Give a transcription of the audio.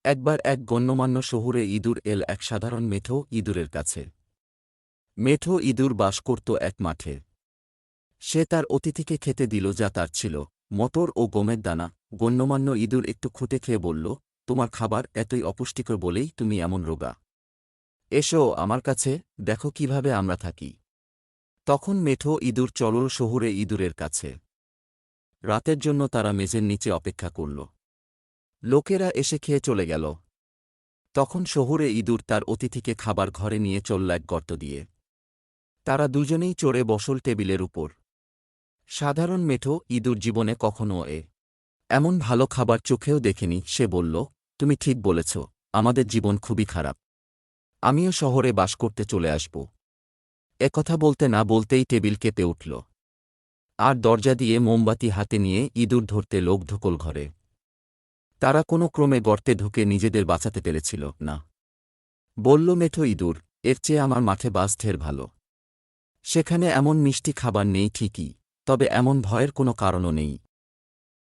একবার এক গণ্যমান্য শহুরে ইঁদুর এল এক সাধারণ মেঠো ইঁদুরের কাছে। মেঠো ইঁদুর বাস করত এক মাঠে। সে তার অতিথিকে খেতে দিল যা তার ছিল, মটর ও গমের দানা। গণ্যমান্য ইঁদুর একটু খুঁটে খেয়ে বলল, তোমার খাবার এতই অপুষ্টিকর বলেই তুমি এমন রোগা। এসো আমার কাছে, দেখো কিভাবে আমরা থাকি। তখন মেঠো ইঁদুর চলল শহুরে ইঁদুরের কাছে। রাতের জন্য তারা মেঝের নিচে অপেক্ষা করল। লোকেরা এসে খেয়ে চলে গেল। তখন শহুরে ইঁদুর তার অতিথিকে খাবার ঘরে নিয়ে চলল এক গর্ত দিয়ে। তারা দুজনেই চড়ে বসল টেবিলের উপর। সাধারণ মেঠো ইঁদুর জীবনে কখনও এমন ভালো খাবার চোখেও দেখেনি। সে বলল, তুমি ঠিক বলেছ, আমাদের জীবন খুবই খারাপ। আমিও শহরে বাস করতে চলে আসব। একথা বলতে না বলতেই টেবিল কেঁপে উঠল। আর দরজা দিয়ে মোমবাতি হাতে নিয়ে ইঁদুর ধরতে লোক ঢুকল ঘরে। তারা কোনো ক্রমে গর্তে ঢুকে নিজেদের বাঁচাতে পেরেছিল না। বলল মেঠো ইঁদুর, এর চেয়ে আমার মাঠে বাস ঢের ভালো। সেখানে এমন মিষ্টি খাবার নেই ঠিকই, তবে এমন ভয়ের কোনো কারণও নেই।